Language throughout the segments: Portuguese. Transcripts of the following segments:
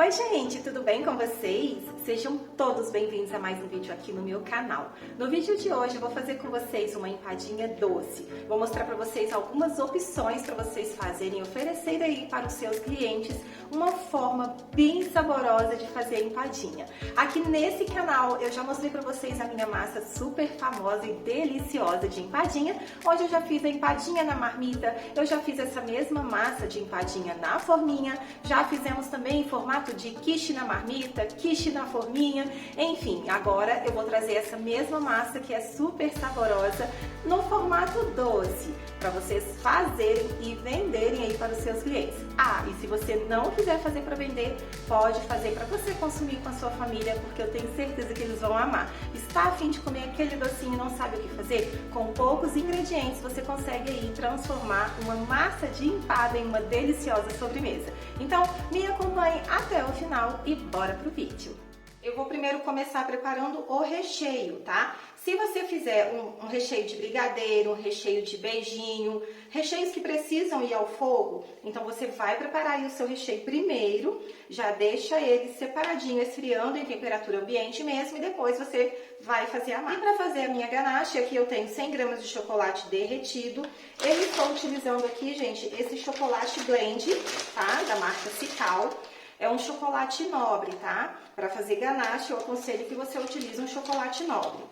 Oi gente, tudo bem com vocês? Sejam todos bem-vindos a mais um vídeo aqui no meu canal. No vídeo de hoje eu vou fazer com vocês uma empadinha doce. Vou mostrar para vocês algumas opções para vocês fazerem, oferecer aí para os seus clientes uma forma bem saborosa de fazer a empadinha. Aqui nesse canal eu já mostrei para vocês a minha massa super famosa e deliciosa de empadinha, onde eu já fiz a empadinha na marmita, eu já fiz essa mesma massa de empadinha na forminha, já fizemos também em formato de quiche na marmita, quiche na forminha, enfim, agora eu vou trazer essa mesma massa que é super saborosa no formato doce, para vocês fazerem e venderem aí para os seus clientes. Ah, e se você não quiser fazer para vender, pode fazer para você consumir com a sua família, porque eu tenho certeza que eles vão amar. Está a fim de comer aquele docinho e não sabe o que fazer? Com poucos ingredientes você consegue aí transformar uma massa de empada em uma deliciosa sobremesa. Então, me acompanhe até o final e bora pro vídeo. Eu vou primeiro começar preparando o recheio, tá? Se você fizer um recheio de brigadeiro, um recheio de beijinho, recheios que precisam ir ao fogo, então você vai preparar aí o seu recheio primeiro, já deixa ele separadinho, esfriando em temperatura ambiente mesmo, e depois você vai fazer a massa. E para fazer a minha ganache, aqui eu tenho 100 gramas de chocolate derretido. Eu estou utilizando aqui, gente, esse chocolate blend, tá? Da marca Cical. É um chocolate nobre, tá? Para fazer ganache, eu aconselho que você utilize um chocolate nobre.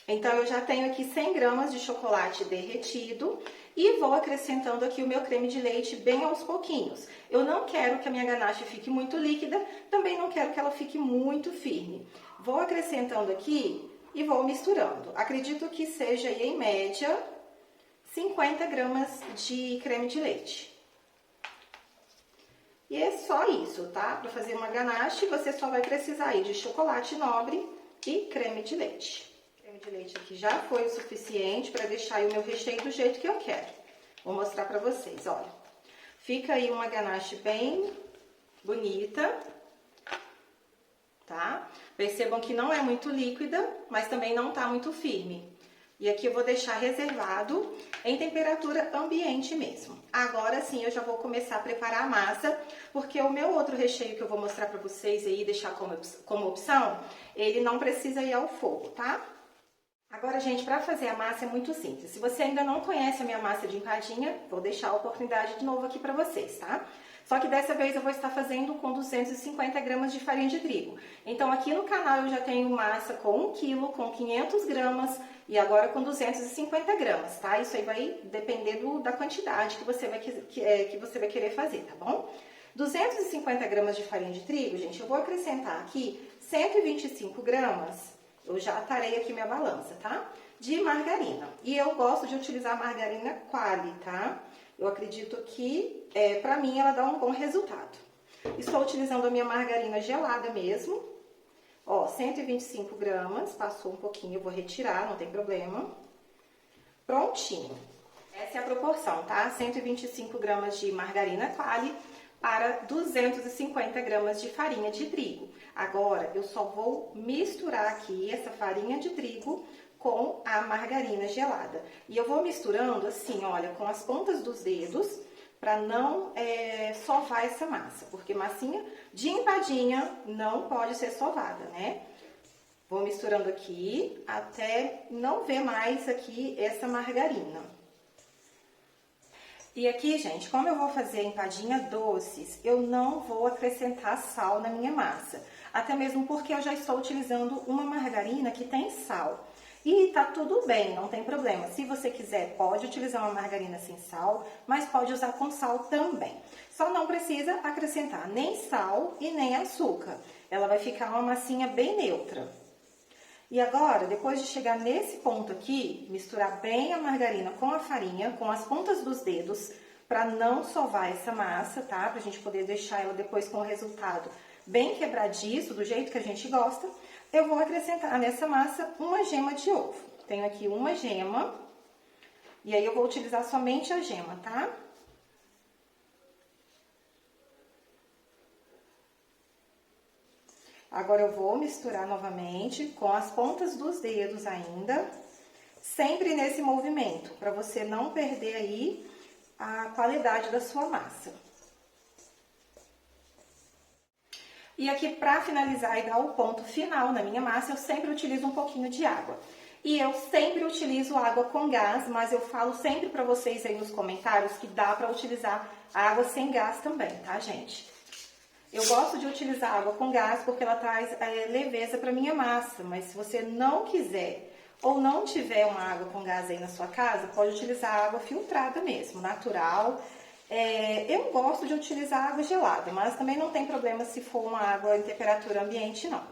Então, eu já tenho aqui 100 gramas de chocolate derretido e vou acrescentando aqui o meu creme de leite bem aos pouquinhos. Eu não quero que a minha ganache fique muito líquida, também não quero que ela fique muito firme. Vou acrescentando aqui e vou misturando. Acredito que seja aí, em média, 50 gramas de creme de leite. E é só isso, tá? Para fazer uma ganache, você só vai precisar aí de chocolate nobre e creme de leite. O creme de leite aqui já foi o suficiente para deixar aí o meu recheio do jeito que eu quero. Vou mostrar para vocês, olha. Fica aí uma ganache bem bonita, tá? Percebam que não é muito líquida, mas também não tá muito firme. E aqui eu vou deixar reservado em temperatura ambiente mesmo. Agora sim eu já vou começar a preparar a massa, porque o meu outro recheio que eu vou mostrar pra vocês aí, deixar como opção, ele não precisa ir ao fogo, tá? Agora, gente, para fazer a massa é muito simples. Se você ainda não conhece a minha massa de empadinha, vou deixar a oportunidade de novo aqui para vocês, tá? Só que dessa vez eu vou estar fazendo com 250 gramas de farinha de trigo. Então, aqui no canal eu já tenho massa com 1 kg, com 500 gramas e agora com 250 gramas, tá? Isso aí vai depender da quantidade que você vai querer fazer, tá bom? 250 gramas de farinha de trigo, gente, eu vou acrescentar aqui 125 gramas... Eu já atarei aqui minha balança, tá? De margarina. E eu gosto de utilizar a margarina Qualy, tá? Eu acredito que, pra mim, ela dá um bom resultado. Estou utilizando a minha margarina gelada mesmo. Ó, 125 gramas, passou um pouquinho, eu vou retirar, não tem problema. Prontinho. Essa é a proporção, tá? 125 gramas de margarina Qualy para 250 gramas de farinha de trigo. Agora, eu só vou misturar aqui essa farinha de trigo com a margarina gelada. E eu vou misturando assim, olha, com as pontas dos dedos, para não sovar essa massa. Porque massinha de empadinha não pode ser sovada, né? Vou misturando aqui até não ver mais aqui essa margarina. E aqui, gente, como eu vou fazer empadinha doces, eu não vou acrescentar sal na minha massa. Até mesmo porque eu já estou utilizando uma margarina que tem sal. E tá tudo bem, não tem problema. Se você quiser, pode utilizar uma margarina sem sal, mas pode usar com sal também. Só não precisa acrescentar nem sal e nem açúcar. Ela vai ficar uma massinha bem neutra. E agora, depois de chegar nesse ponto aqui, misturar bem a margarina com a farinha, com as pontas dos dedos, para não sovar essa massa, tá? Pra gente poder deixar ela depois com o resultado bem quebradiço, do jeito que a gente gosta. Eu vou acrescentar nessa massa uma gema de ovo. Tenho aqui uma gema, e aí eu vou utilizar somente a gema, tá? Agora eu vou misturar novamente com as pontas dos dedos ainda, sempre nesse movimento, para você não perder aí a qualidade da sua massa. E aqui, para finalizar e dar o ponto final na minha massa, eu sempre utilizo um pouquinho de água. E eu sempre utilizo água com gás, mas eu falo sempre para vocês aí nos comentários que dá para utilizar água sem gás também, tá, gente? Eu gosto de utilizar água com gás porque ela traz leveza para minha massa, mas se você não quiser ou não tiver uma água com gás aí na sua casa, pode utilizar água filtrada mesmo, natural. Eu gosto de utilizar água gelada, mas também não tem problema se for uma água em temperatura ambiente, não.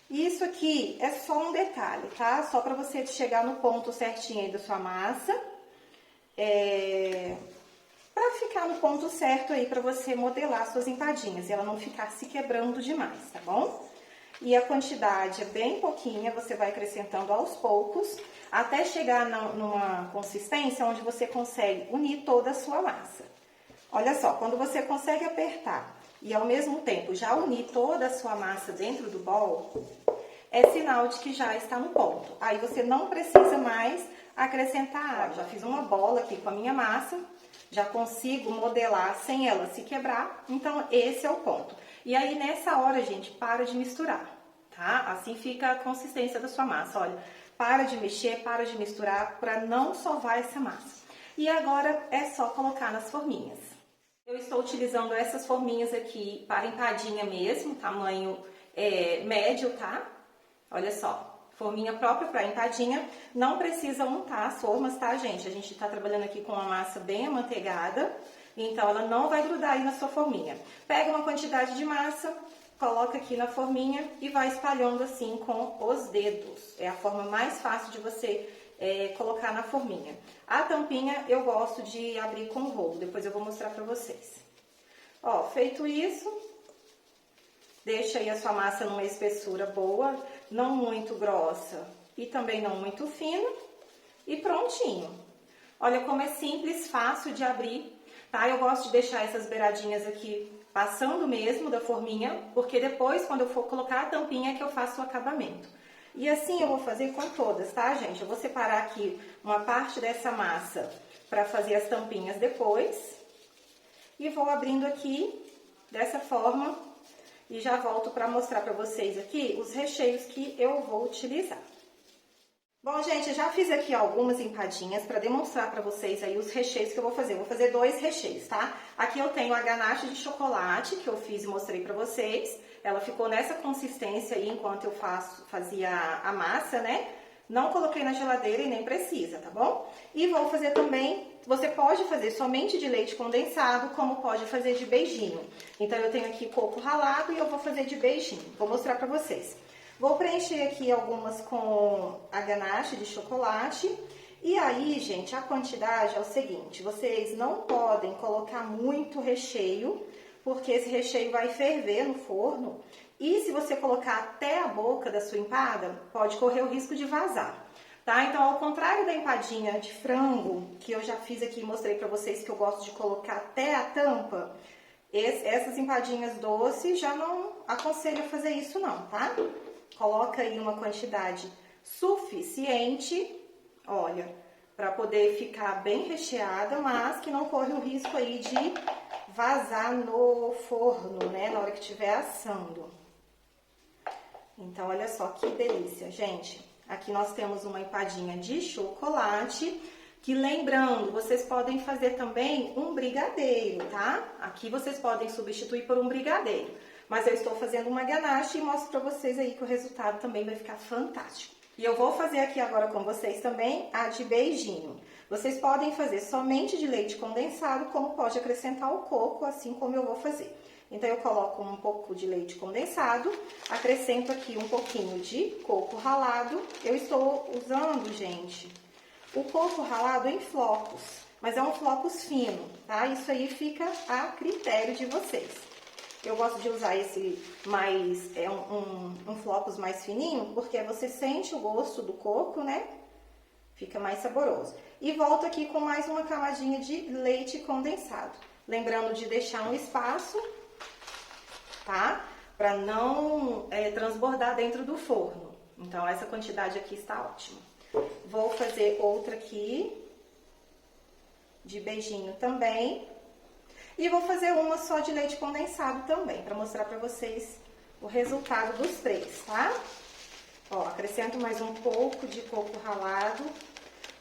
Isso aqui é só um detalhe, tá? Só para você chegar no ponto certinho aí da sua massa. Para ficar no ponto certo aí, para você modelar suas empadinhas e ela não ficar se quebrando demais, tá bom? E a quantidade é bem pouquinha, você vai acrescentando aos poucos, até chegar numa consistência onde você consegue unir toda a sua massa. Olha só, quando você consegue apertar e ao mesmo tempo já unir toda a sua massa dentro do bol, é sinal de que já está no ponto. Aí você não precisa mais acrescentar água. Já fiz uma bola aqui com a minha massa, já consigo modelar sem ela se quebrar, então esse é o ponto. E aí nessa hora, gente, para de misturar, tá? Assim fica a consistência da sua massa, olha. Para de mexer, para de misturar, para não sovar essa massa. E agora é só colocar nas forminhas. Eu estou utilizando essas forminhas aqui para empadinha mesmo, tamanho médio, tá? Olha só, forminha própria para empadinha. Não precisa untar as formas, tá, gente? A gente tá trabalhando aqui com uma massa bem amanteigada, então ela não vai grudar aí na sua forminha. Pega uma quantidade de massa, coloca aqui na forminha e vai espalhando assim com os dedos. É a forma mais fácil de você colocar na forminha. A tampinha eu gosto de abrir com rolo, depois eu vou mostrar pra vocês. Ó, feito isso, deixa aí a sua massa numa espessura boa, não muito grossa e também não muito fina, e prontinho. Olha como é simples, fácil de abrir, tá? Eu gosto de deixar essas beiradinhas aqui passando mesmo da forminha, porque depois, quando eu for colocar a tampinha, é que eu faço o acabamento. E assim eu vou fazer com todas, tá, gente? Eu vou separar aqui uma parte dessa massa para fazer as tampinhas depois. E vou abrindo aqui dessa forma e já volto para mostrar para vocês aqui os recheios que eu vou utilizar. Bom, gente, já fiz aqui algumas empadinhas para demonstrar para vocês aí os recheios que eu vou fazer. Eu vou fazer 2 recheios, tá? Aqui eu tenho a ganache de chocolate que eu fiz e mostrei para vocês. Ela ficou nessa consistência aí enquanto eu fazia a massa, né? Não coloquei na geladeira e nem precisa, tá bom? E vou fazer também, você pode fazer somente de leite condensado, como pode fazer de beijinho. Então, eu tenho aqui coco ralado e eu vou fazer de beijinho. Vou mostrar pra vocês. Vou preencher aqui algumas com a ganache de chocolate. E aí, gente, a quantidade é o seguinte, vocês não podem colocar muito recheio, porque esse recheio vai ferver no forno. E se você colocar até a boca da sua empada, pode correr o risco de vazar, tá? Então, ao contrário da empadinha de frango, que eu já fiz aqui e mostrei pra vocês que eu gosto de colocar até a tampa, essas empadinhas doces já não aconselho a fazer isso não, tá? Coloca aí uma quantidade suficiente, olha, para poder ficar bem recheada, mas que não corre o risco aí de vazar no forno, né, na hora que estiver assando. Então, olha só que delícia, gente. Aqui nós temos uma empadinha de chocolate, que lembrando, vocês podem fazer também um brigadeiro, tá? Aqui vocês podem substituir por um brigadeiro. Mas eu estou fazendo uma ganache e mostro pra vocês aí que o resultado também vai ficar fantástico. E eu vou fazer aqui agora com vocês também a de beijinho. Vocês podem fazer somente de leite condensado, como pode acrescentar o coco, assim como eu vou fazer. Então, eu coloco um pouco de leite condensado, acrescento aqui um pouquinho de coco ralado. Eu estou usando, gente, o coco ralado em flocos, mas é um flocos fino, tá? Isso aí fica a critério de vocês. Eu gosto de usar esse mais, um flocos mais fininho, porque você sente o gosto do coco, né? Fica mais saboroso. E volto aqui com mais uma camadinha de leite condensado. Lembrando de deixar um espaço, tá? Para não transbordar dentro do forno. Então, essa quantidade aqui está ótima. Vou fazer outra aqui, de beijinho também. E vou fazer uma só de leite condensado também, para mostrar para vocês o resultado dos três, tá? Ó, acrescento mais um pouco de coco ralado.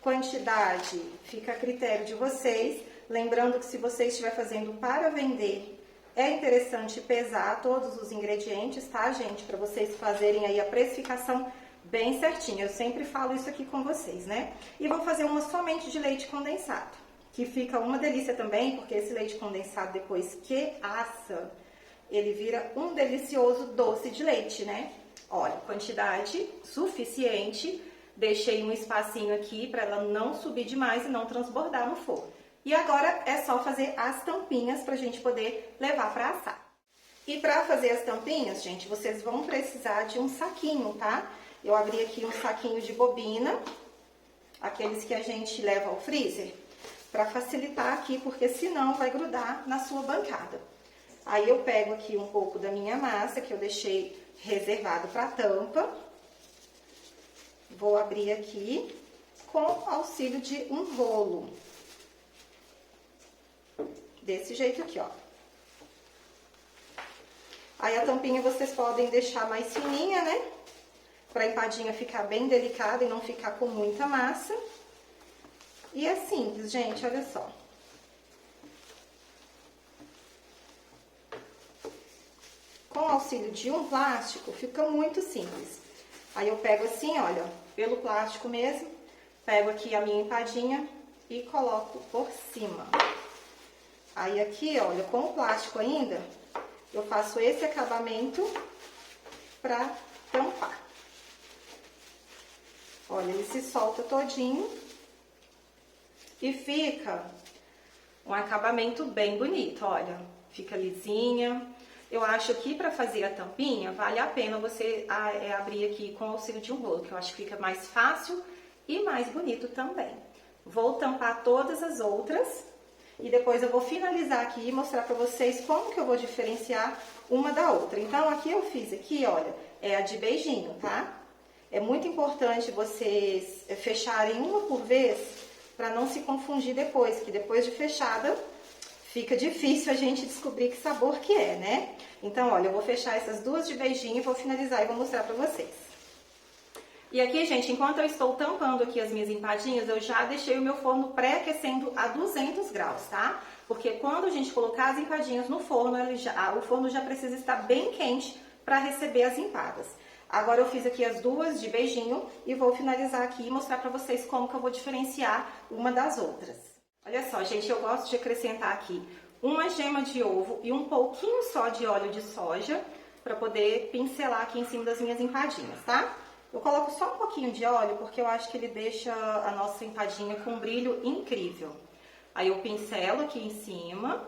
Quantidade fica a critério de vocês. Lembrando que se você estiver fazendo para vender, é interessante pesar todos os ingredientes, tá, gente? Para vocês fazerem aí a precificação bem certinha. Eu sempre falo isso aqui com vocês, né? E vou fazer uma somente de leite condensado, que fica uma delícia também, porque esse leite condensado, depois que assa, ele vira um delicioso doce de leite, né? Olha, quantidade suficiente. Deixei um espacinho aqui para ela não subir demais e não transbordar no forno. E agora é só fazer as tampinhas pra gente poder levar para assar. E para fazer as tampinhas, gente, vocês vão precisar de um saquinho, tá? Eu abri aqui um saquinho de bobina, aqueles que a gente leva ao freezer, para facilitar aqui, porque senão vai grudar na sua bancada. Aí eu pego aqui um pouco da minha massa, que eu deixei reservado para tampa. Vou abrir aqui com auxílio de um rolo. Desse jeito aqui, ó. Aí a tampinha vocês podem deixar mais fininha, né? Pra empadinha ficar bem delicada e não ficar com muita massa. E é simples, gente, olha só. Com o auxílio de um plástico, fica muito simples. Aí eu pego assim, olha, pelo plástico mesmo, pego aqui a minha empadinha e coloco por cima. Aí aqui, olha, com o plástico ainda, eu faço esse acabamento pra tampar. Olha, ele se solta todinho e fica um acabamento bem bonito, olha, fica lisinha. Eu acho que para fazer a tampinha, vale a pena você abrir aqui com o auxílio de um rolo, que eu acho que fica mais fácil e mais bonito também. Vou tampar todas as outras e depois eu vou finalizar aqui e mostrar para vocês como que eu vou diferenciar uma da outra. Então, aqui eu fiz aqui, olha, é a de beijinho, tá? É muito importante vocês fecharem uma por vez para não se confundir depois, que depois de fechada fica difícil a gente descobrir que sabor que é, né? Então, olha, eu vou fechar essas duas de beijinho e vou finalizar e vou mostrar pra vocês. E aqui, gente, enquanto eu estou tampando aqui as minhas empadinhas, eu já deixei o meu forno pré-aquecendo a 200 graus, tá? Porque quando a gente colocar as empadinhas no forno, o forno já precisa estar bem quente para receber as empadas. Agora eu fiz aqui as duas de beijinho e vou finalizar aqui e mostrar pra vocês como que eu vou diferenciar uma das outras. Olha só, gente, eu gosto de acrescentar aqui uma gema de ovo e um pouquinho só de óleo de soja para poder pincelar aqui em cima das minhas empadinhas, tá? Eu coloco só um pouquinho de óleo porque eu acho que ele deixa a nossa empadinha com um brilho incrível. Aí eu pincelo aqui em cima,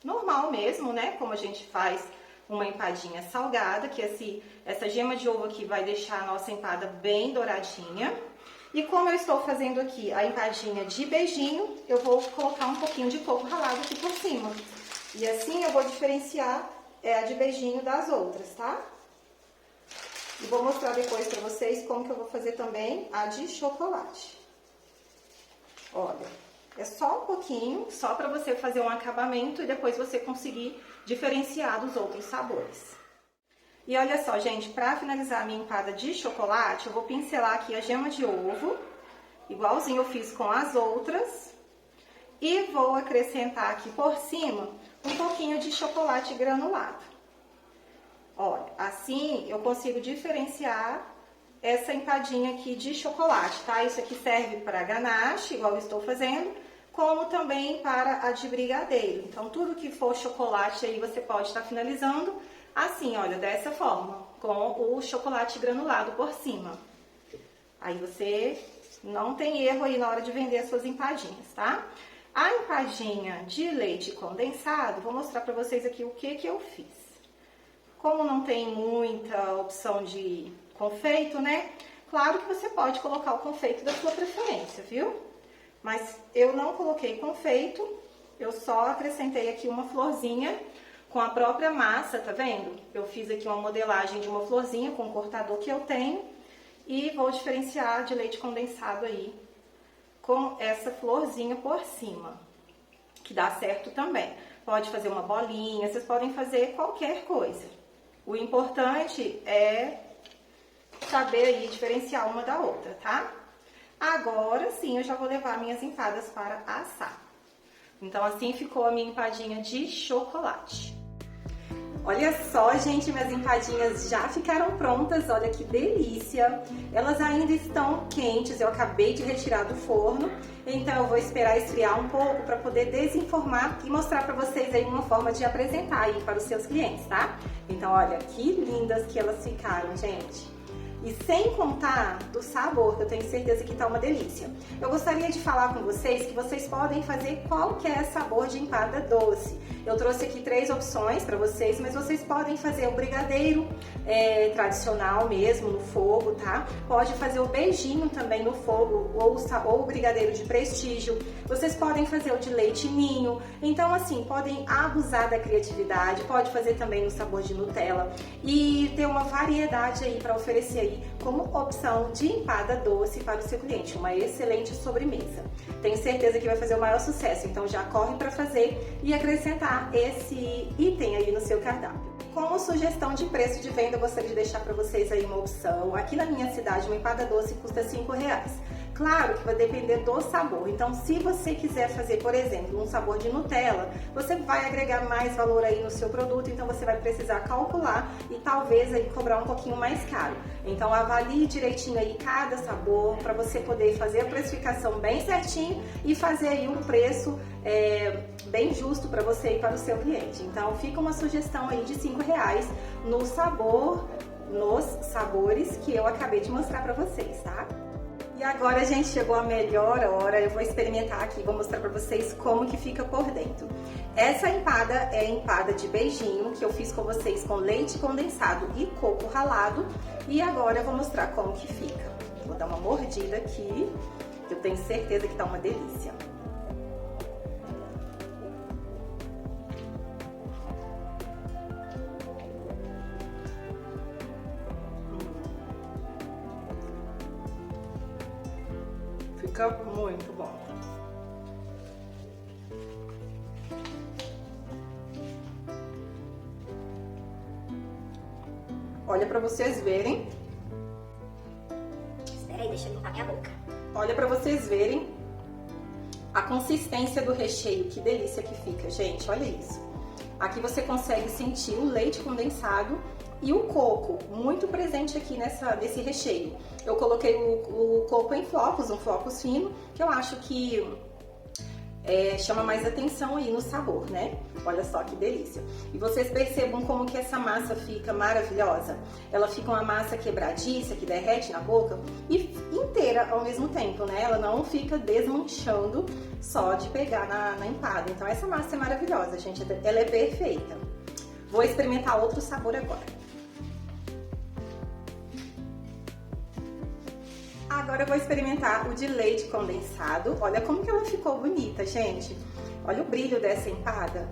normal mesmo, né? Como a gente faz uma empadinha salgada, que essa gema de ovo aqui vai deixar a nossa empada bem douradinha. E como eu estou fazendo aqui a empadinha de beijinho, eu vou colocar um pouquinho de coco ralado aqui por cima. E assim eu vou diferenciar a de beijinho das outras, tá? E vou mostrar depois pra vocês como que eu vou fazer também a de chocolate. Olha, é só um pouquinho, só pra você fazer um acabamento e depois você conseguir diferenciar dos outros sabores. E olha só, gente, pra finalizar a minha empada de chocolate, eu vou pincelar aqui a gema de ovo, igualzinho eu fiz com as outras, e vou acrescentar aqui por cima um pouquinho de chocolate granulado. Olha, assim eu consigo diferenciar essa empadinha aqui de chocolate, tá? Isso aqui serve para ganache, igual eu estou fazendo, como também para a de brigadeiro. Então, tudo que for chocolate aí você pode estar finalizando assim, olha, dessa forma, com o chocolate granulado por cima. Aí você não tem erro aí na hora de vender as suas empadinhas, tá? A empadinha de leite condensado, vou mostrar pra vocês aqui o que eu fiz. Como não tem muita opção de confeito, né? Claro que você pode colocar o confeito da sua preferência, viu? Mas eu não coloquei confeito, eu só acrescentei aqui uma florzinha com a própria massa, tá vendo? Eu fiz aqui uma modelagem de uma florzinha com o cortador que eu tenho e vou diferenciar de leite condensado aí com essa florzinha por cima, que dá certo também. pode fazer uma bolinha, vocês podem fazer qualquer coisa. O importante é saber aí diferenciar uma da outra, tá? Agora sim, eu já vou levar minhas empadas para assar. Então assim ficou a minha empadinha de chocolate. Olha só, gente, minhas empadinhas já ficaram prontas, olha que delícia. Elas ainda estão quentes, eu acabei de retirar do forno, então eu vou esperar esfriar um pouco para poder desenformar e mostrar para vocês aí uma forma de apresentar aí para os seus clientes, tá? Então, olha que lindas que elas ficaram, gente. E sem contar do sabor, que eu tenho certeza que tá uma delícia. Eu gostaria de falar com vocês que vocês podem fazer qualquer sabor de empada doce. Eu trouxe aqui 3 opções para vocês, mas vocês podem fazer o brigadeiro tradicional mesmo, no fogo, tá? Pode fazer o beijinho também no fogo, ou o brigadeiro de prestígio. Vocês podem fazer o de leite ninho. Então, assim, podem abusar da criatividade. Pode fazer também no sabor de Nutella. E ter uma variedade aí para oferecer aí como opção de empada doce para o seu cliente, uma excelente sobremesa. Tenho certeza que vai fazer o maior sucesso, então já corre para fazer e acrescentar esse item aí no seu cardápio. Como sugestão de preço de venda, eu gostaria de deixar para vocês aí uma opção. Aqui na minha cidade, uma empada doce custa R$5. Claro que vai depender do sabor, então se você quiser fazer, por exemplo, um sabor de Nutella, você vai agregar mais valor aí no seu produto, então você vai precisar calcular e talvez aí cobrar um pouquinho mais caro. Então avalie direitinho aí cada sabor para você poder fazer a precificação bem certinho e fazer aí um preço bem justo para você e para o seu cliente. Então fica uma sugestão aí de R$5 no sabor, nos sabores que eu acabei de mostrar para vocês, tá? E agora, gente, chegou a melhor hora, eu vou experimentar aqui, vou mostrar pra vocês como que fica por dentro. Essa empada é a empada de beijinho, que eu fiz com vocês com leite condensado e coco ralado. E agora eu vou mostrar como que fica. Vou dar uma mordida aqui, que eu tenho certeza que tá uma delícia. Fica muito bom. Olha pra vocês verem. Espera aí, deixa eu limpar minha boca. Olha pra vocês verem a consistência do recheio. Que delícia que fica, gente. Olha isso. Aqui você consegue sentir o leite condensado e o coco, muito presente aqui nesse recheio. Eu coloquei o coco em flocos, um flocos fino, que eu acho que chama mais atenção aí no sabor, né? Olha só que delícia. E vocês percebam como que essa massa fica maravilhosa. Ela fica uma massa quebradiça, que derrete na boca e inteira ao mesmo tempo, né? Ela não fica desmanchando só de pegar na empada. Então essa massa é maravilhosa, gente. Ela é perfeita. Vou experimentar outro sabor agora. Agora eu vou experimentar o de leite condensado. Olha como que ela ficou bonita, gente. Olha o brilho dessa empada.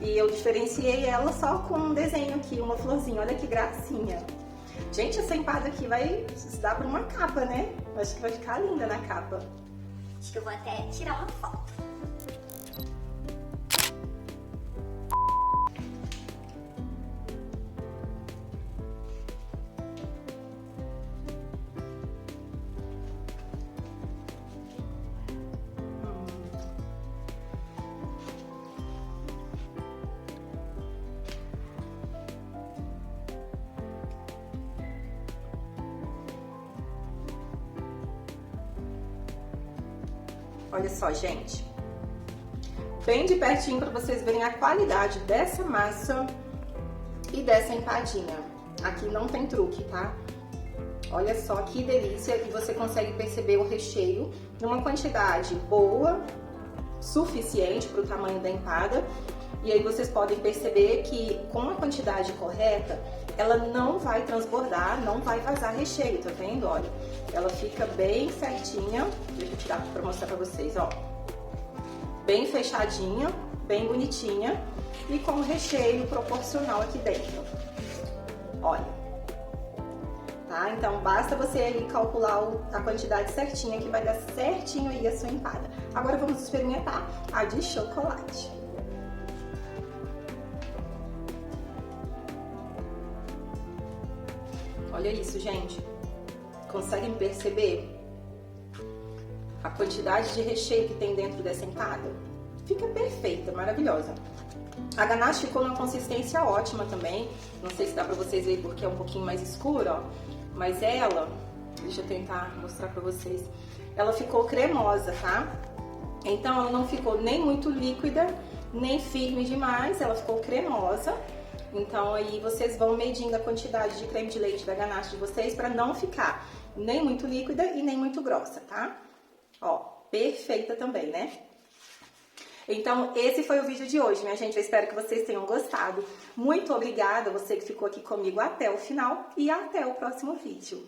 E eu diferenciei ela só com um desenho aqui, uma florzinha. Olha que gracinha. Gente, essa empada aqui vai se dar para uma capa, né? Acho que vai ficar linda na capa. Acho que eu vou até tirar uma foto. Olha só, gente. Bem de pertinho para vocês verem a qualidade dessa massa e dessa empadinha. Aqui não tem truque, tá? Olha só que delícia, e você consegue perceber o recheio numa quantidade boa, suficiente para o tamanho da empada. E aí vocês podem perceber que com a quantidade correta, ela não vai transbordar, não vai vazar recheio, tá vendo? Olha, ela fica bem certinha. Deixa eu tirar para mostrar para vocês, ó. Bem fechadinha, bem bonitinha e com o recheio proporcional aqui dentro. Olha. Tá? Então basta você aí calcular a quantidade certinha que vai dar certinho aí a sua empada. Agora vamos experimentar a de chocolate. Olha isso, gente. Conseguem perceber a quantidade de recheio que tem dentro dessa empada? Fica perfeita, maravilhosa. A ganache ficou numa consistência ótima também. Não sei se dá pra vocês verem porque é um pouquinho mais escuro, ó. Mas ela, deixa eu tentar mostrar pra vocês. Ela ficou cremosa, tá? Então ela não ficou nem muito líquida, nem firme demais. Ela ficou cremosa. Então aí vocês vão medindo a quantidade de creme de leite da ganache de vocês pra não ficar nem muito líquida e nem muito grossa, tá? Ó, perfeita também, né? Então, esse foi o vídeo de hoje, minha gente. Eu espero que vocês tenham gostado. Muito obrigada a você que ficou aqui comigo até o final e até o próximo vídeo.